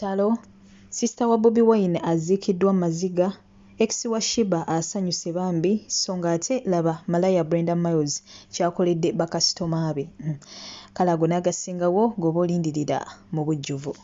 Kitalo, sister wa Bobi Wine aziikiddwa Maziga, ex wa Shiba asanyuse bambi so nga ate laba malaya Brenda Miles kyakoledde bakasitoma be. Kalago n'agasingawo goba olindirira mu bujjuvu.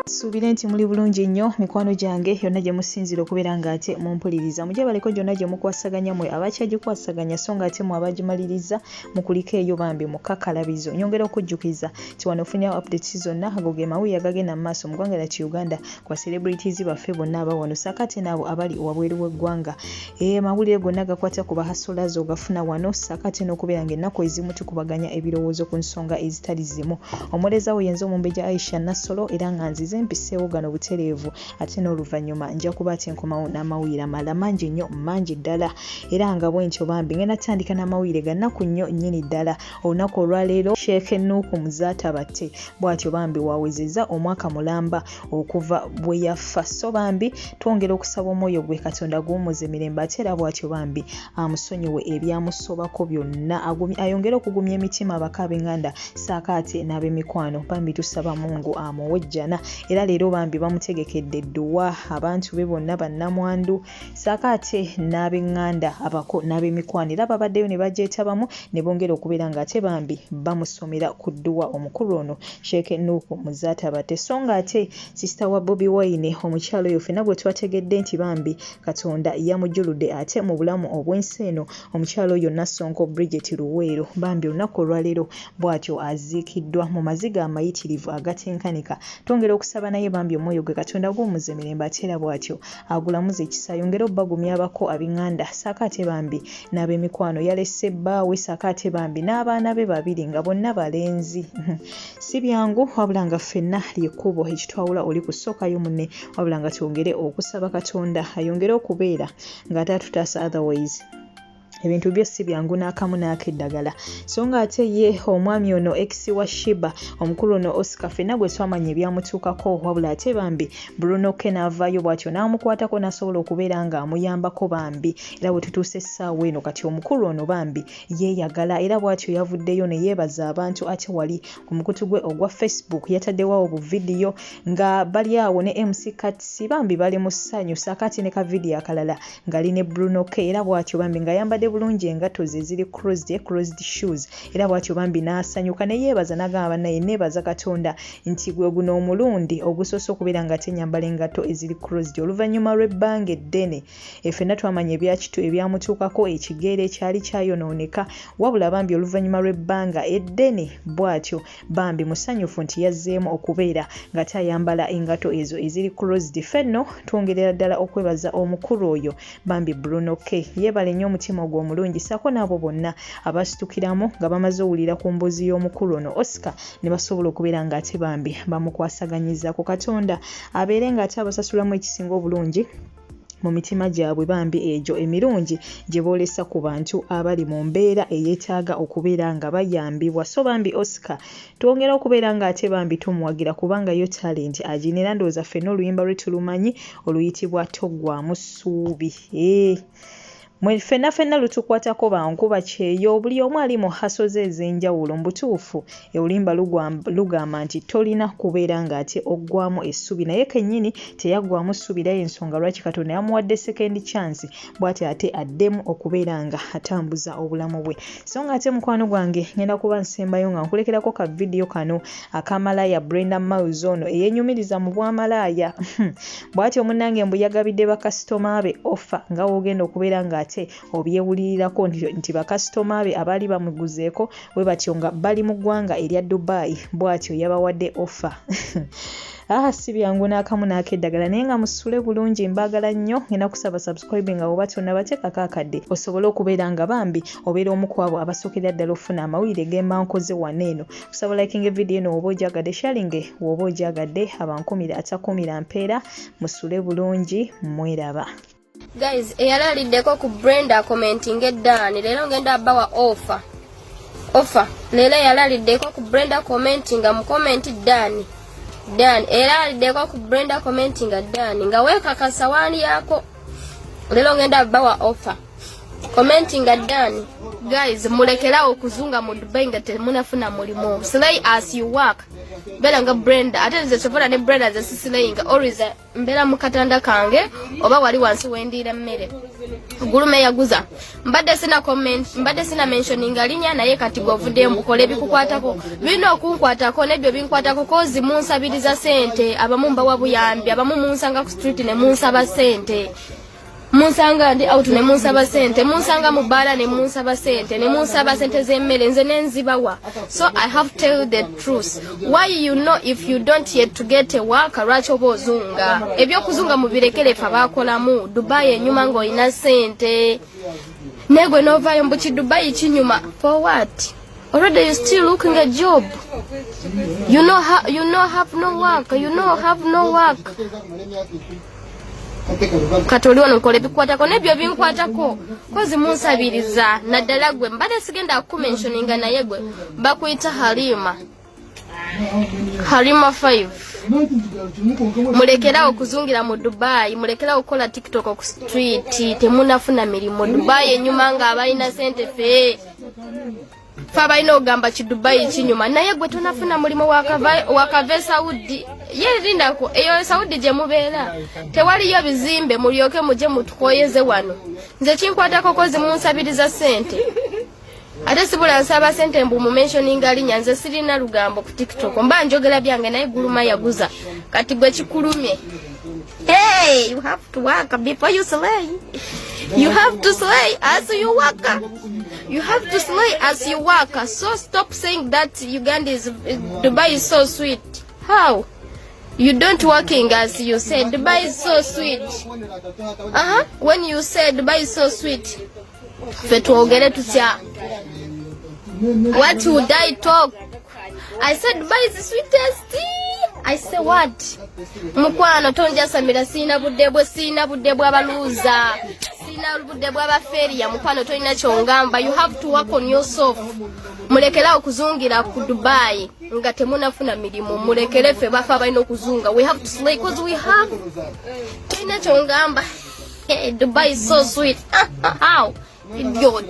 Suubire nti muli bulungi nnyo mikwano gyange yonna gye musinzira okubeera ng'ate mumpuliriza. Mujje baleko gyonna gye mukwasaganya mwe abakyagikwasaganya so ng'ate mu abagimaliriza mukuliko eyo bambi mu kakalabizo. Nyongera okujjukiza nti wano ofunye updates zonna ago ge mawulire agagenda mu maaso mu ggwanga lyattu Uganda kwa celebrities baffe bonna aba wano saakati n'abo abali wabweru w'eggwanga. Mawulire gonna gakwata ku bahasulazo ogafuna wano saakati n'okubeera ng'ennaku ezimu tukubaganya ebirowoozo ku nsonga ezitali zimu. Omuleza we yenza Omumbejja Aisha Nassolo era nga nzize mpiseewo gano butereevu ate n'oluvannyuma nja kuba ati nkomawo n'amawulire amalala mangi nnyo mangi ddala era nga bwentyo bambi ngenda tandika n'amawulire gannaku nnyo nnyini ddala. Olunaku olwaleero Sheikh Nuuku Muzaata Batte bw'atyo bambi waawezezza omwaka mulamba okuva bwe yafa so bambi twongera okusaba omwoyo gwe Katonda guwummuze emirembe ate era bw'atyo bambi amusonyiwe ebyamusobako byonna ayongere okugumya emitima abaka ab'enganda saaka ate n'ab'emikwano bambi tusaba Mungu amuwejjana. Era leero bambi bamutegekedde edduwa abantu be bonna bannamwandu saaka ate n'ab'enganda abako n'ab'emikwano era babaddeyo ne bagyetabamu ne bongera okubeera ng'ate bambi bamusomera ku dduwa omukulu ono Sheikh Nuuku Muzaata Batte so ng'ate sister wa Bobi Wine omukyalo oyo ffenna gwe twategedde nti bambi Katonda yamujjuludde ate mu bulamu obw'ensi eno omukyalo oyo Nassonko Bridget Luweero bambi olunaku olwaleero bw'atyo aziikiddwa mu maziga amayitirivu agatenkanika. Twongera okusaba naye bambi omwoyo gwe Katonda guwummuze emirembe ate era bw'atyo agulamuze ekisa yongere obbagumya abako ab'enganda saaka ate bambi n'ab'emikwano yalese bbaawe saaka ate bambi n'abaana be babiri nga bonna balenzi. Si byangu wabula nga ffenna lyekkubo ekitwawula oli kusookayo munne wabula nga twongere okusaba Katonda ayongere okubeera ng'ate atutaasa otherwise ebintu byo si byangu n'akamu n'akeddagala so ng'ate ye omwami ono ex wa Shiba omukulu ono Oscar ffenna gwe twamanya ebyamutuukako wabula ate bambi Bruno K n'avaayo bw'atyo n'amukwatako n'asobola okubeera ng'amuyambako bambi era bwe tutuuse essaawa eno kati omukulu ono bambi yeeyagala era bw'atyo yavuddeyo ne yeebaza abantu ate wali ku mukutu gwe ogwa Facebook yataddewo obuvidiyo nga bali awo ne MC Katsi bambi bali mu ssanyu saakati ne ka vidiyo akalala ngali ne Bruno K era bw'atyo bambi nga yambadde bulungi engatto ze ziri closed shoes era bw'atyo bambi n'asanyuka ne yeebaza n'agamba bannaye neebaza Katonda nti gwe guno omulundi ogusoose okubeera nga tenyambala engatto eziri closed oluvannyuma lw'ebbanga eddene ffenna twamanya ebyakitu ebyamutuukako ekigere ekyali kyayonooneka wabula bambi oluvannyuma lw'ebbanga eddene bw'atyo bambi musanyufu nti yazzeemu okubeera nga tayambala engatto ezo eziri closed. Ffenno twongerera ddala okwebaza omukulu oyo bambi Bruno K yeebale nnyo omutima ogwo omulungi saako n'abo bonna abasitukiramu nga bamaze owulira ku mbuzi y'omukulu ono Oscar ne basobola okubeera ng'ate bambi bamukwasaganyiza ku Katonda abeere ng'ate abasasulamu ekisinga obulungi mu mitima gyabwe bambi egyo emirungi gye boolesa ku bantu abali mu mbeera eyeetaaga okubeera nga bayambibwa so bambi Oscar twongera okubeera ng'ate bambi tumuwagira kubanga yo talent aginera ndowooza ffenna oluyimba lwe tulumanyi oluyitibwa toggwamu ssuubi ffenna lutukwatako bankuba kyeyo buli omu ali mu hasoze ez'enjawulo mu butuufu oluyimba lugamba nti tolina kubeera ng'ate oggwamu essubi naye kennyini teyaggwamu ssubi era y'ensonga lwaki Katonda yamuwadde second chance bw'ati ate addemu okubeera nga atambuza obulamu bwe so ng'ate mukwano gwange ngenda kuba nsembayo nga nkulekerako ka vidiyo kano akamalaya Brenda Miles ono eyeenyumiriza mu bwamalaaya bw'atyo munnange mbu yagabidde bakasitoma be offer nga wogenda okubeera nga ate obyewulirirako nti bakasitoma be abaali bamuguzeeko bwe batyo nga bali mu ggwanga erya Dubai bw'atyo yabawadde offer si byangu n'akamu n'akeddagala naye nga musule bulungi mbaagala nnyo ngenda kusaba subscribe nga woba tonnabateekako akadde osobole okubeera nga bambi obeera omu ku abo abasookera ddala ofuna amawulire gemba nkoze wano eno kusaba likinga vidiyo eno woba ogyagadde sharinge woba ogyagadde abankumira atakumira mpeera musule bulungi mweraba. Guys, eyalaliddeko ku Brenda commenting eddani leero ngenda bawa offer leero eyalaliddeko ku Brenda commenting mu comment dani era aliddeko ku Brenda commenting dani nga wekakasa waani yako leero ngenda bawa offer commenting dani guys mulekerawo okuzunga mu Dubai nga temunafuna mulimu. Slay as you work. Bela nga Brenda ate nze chofola ne Brenda ze sislayinga always mbera mu katanda kange oba wali wansi wendira mmere. Gulume yaguza mbadde sina mentioning alinya naye kati govudde mbukole ebikukwatako bino okunkwatako nebyo binkwatako kozi munsabiriza sente abamu mbawa buyambi abamu munsanga ku street ne munsaba sente munsanga ndi out ne munsaba sente munsanga mu bala ne munsaba sente z'emmere nze nenzibawa. So I have to tell you the truth. Why you know if you don't yet to get a work lwaki oba ozunga ebyokuzunga mu birekere fa bakolamu Dubai enyuma ng'olina sente negwe novayo mbuki Dubai kinyuma for what? Already you still looking a job. You know have no work. Katoli wano nkole bikwatako nebyo binkwatako kozi munsabiriza naddala gwe mbadde sigenda kumentioninga naye gwe bakuyita Halima 5 mulekerawo okuzungira mu Dubai mulekerawo okukola TikTok ku street temunafuna mirimu Dubai enyuma nga abalina sente fe abalina ogamba ki Dubai kinyuma naye gwe tunafuna mulimu wakave Saudi yerindako eyo Saudi gye mubeera tewaliyo bizimbe mulyoke muje mutukoyeze wano nze kinkwatako kozi munsabiriza sente ate sibula nsaba sente mbu mu mentioning alinya nze sirina lugambo ku TikTok mba njogera byange naye Guluma yaguza kati gwe kikulumye. Hey, you have to work before you slay. You have to slay as you work. You have to slay as you work. So stop saying that Dubai is so sweet. How? You don't working as you said. Dubai is so sweet. When you said Dubai is so sweet, what would I talk? I said Dubai is the sweetest. I say what? Mukwano tonja samira sina budde bwa baluza. Sina budde bwa baferia mukwano tolina kyongamba. You have to work on yourself. Mulekera okuzungira ku Dubai nga temunafuna mirimu mulekere fe bafa balina okuzunga. We have to slay because we have tolina kyongamba. Dubai is so sweet. How? Idiot.